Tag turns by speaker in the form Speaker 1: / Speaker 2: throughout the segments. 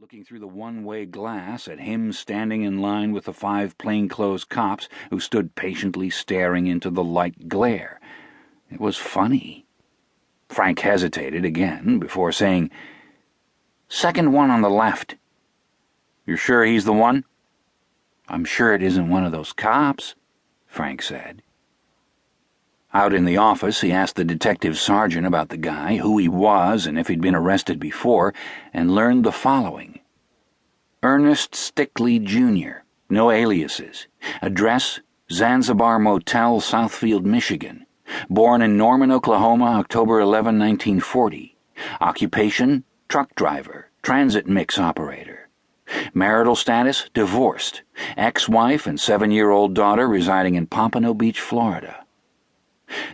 Speaker 1: looking through the one-way glass at him standing in line with the 5 plainclothes cops who stood patiently staring into the light glare. It was funny. Frank hesitated again before saying, "Second one on the left." "You're sure he's the one?" "I'm sure it isn't one of those cops," Frank said. Out in the office, he asked the detective sergeant about the guy, who he was, and if he'd been arrested before, and learned the following. Ernest Stickley Jr., no aliases. Address, Zanzibar Motel, Southfield, Michigan. Born in Norman, Oklahoma, October 11, 1940. Occupation, truck driver, transit mix operator. Marital status, divorced. Ex-wife and 7-year-old daughter residing in Pompano Beach, Florida.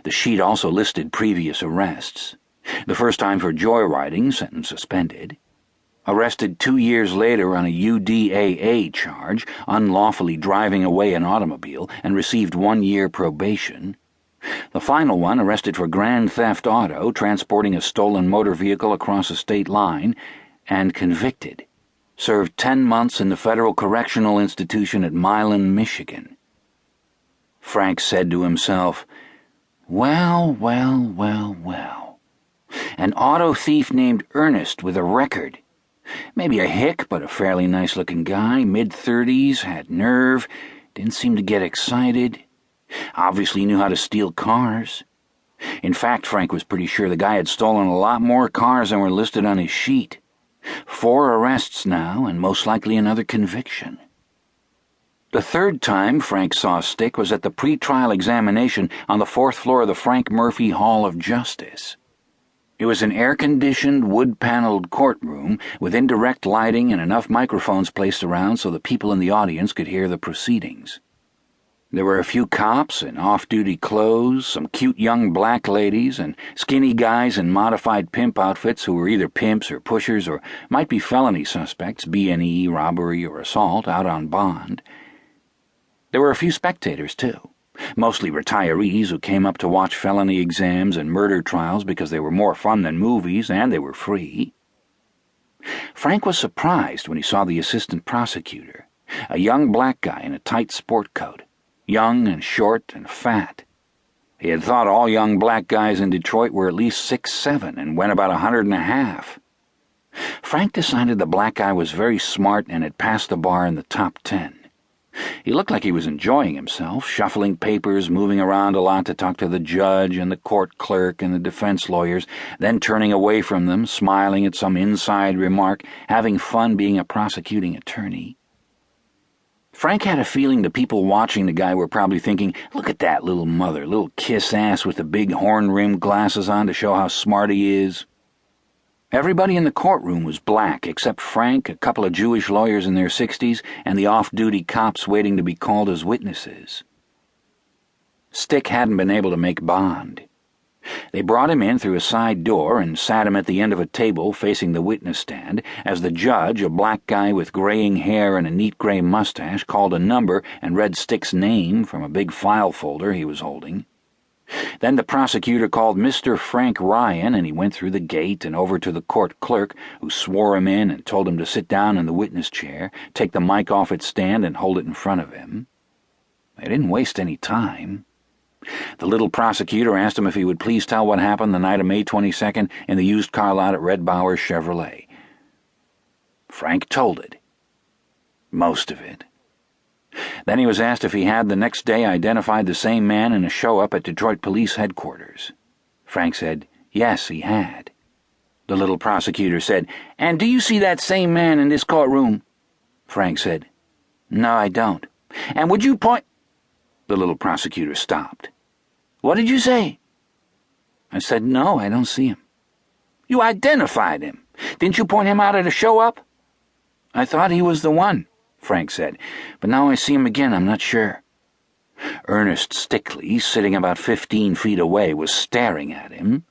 Speaker 1: The sheet also listed previous arrests. The first time for joyriding, sentence suspended. Arrested 2 years later on a UDAA charge, unlawfully driving away an automobile, and received 1 year probation. The final one arrested for grand theft auto, transporting a stolen motor vehicle across a state line, and convicted. Served 10 months in the Federal Correctional Institution at Milan, Michigan. Frank said to himself, Well. An auto thief named Ernest with a record. Maybe a hick, but a fairly nice-looking guy, mid-30s, had nerve, didn't seem to get excited. Obviously knew how to steal cars. In fact, Frank was pretty sure the guy had stolen a lot more cars than were listed on his sheet. 4 arrests now, and most likely another conviction. The third time Frank saw Stick was at the pre-trial examination on the 4th floor of the Frank Murphy Hall of Justice. It was an air-conditioned, wood-paneled courtroom with indirect lighting and enough microphones placed around so the people in the audience could hear the proceedings. There were a few cops in off-duty clothes, some cute young black ladies, and skinny guys in modified pimp outfits who were either pimps or pushers or might be felony suspects, B&E, robbery, or assault, out on bond. There were a few spectators, too, mostly retirees who came up to watch felony exams and murder trials because they were more fun than movies and they were free. Frank was surprised when he saw the assistant prosecutor, a young black guy in a tight sport coat, young and short and fat. He had thought all young black guys in Detroit were at least 6'7" and went about 150. Frank decided the black guy was very smart and had passed the bar in the top 10. He looked like he was enjoying himself, shuffling papers, moving around a lot to talk to the judge and the court clerk and the defense lawyers, then turning away from them, smiling at some inside remark, having fun being a prosecuting attorney. Frank had a feeling the people watching the guy were probably thinking, "Look at that little mother, little kiss-ass with the big horn-rimmed glasses on to show how smart he is." Everybody in the courtroom was black, except Frank, a couple of Jewish lawyers in their 60s, and the off-duty cops waiting to be called as witnesses. Stick hadn't been able to make bond. They brought him in through a side door and sat him at the end of a table facing the witness stand as the judge, a black guy with graying hair and a neat gray mustache, called a number and read Stick's name from a big file folder he was holding. Then the prosecutor called Mr. Frank Ryan, and he went through the gate and over to the court clerk, who swore him in and told him to sit down in the witness chair, take the mic off its stand, and hold it in front of him. They didn't waste any time. The little prosecutor asked him if he would please tell what happened the night of May 22nd in the used car lot at Red Bauer Chevrolet. Frank told it. Most of it. Then he was asked if he had the next day identified the same man in a show-up at Detroit Police Headquarters. Frank said, yes, he had. The little prosecutor said, "And do you see that same man in this courtroom?" Frank said, "No, I don't." "And would you point—" The little prosecutor stopped. "What did you say?" I said, "No, I don't see him." "You identified him. Didn't you point him out at a show-up?" "I thought he was the one," Frank said, "but now I see him again, I'm not sure." Ernest Stickley, sitting about 15 feet away, was staring at him.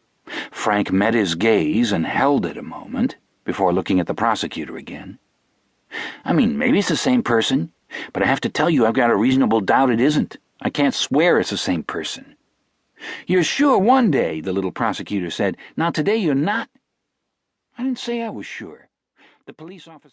Speaker 1: Frank met his gaze and held it a moment before looking at the prosecutor again. "I mean, maybe it's the same person, but I have to tell you I've got a reasonable doubt it isn't. I can't swear it's the same person." "You're sure one day," the little prosecutor said. "Now today you're not." "I didn't say I was sure. The police officer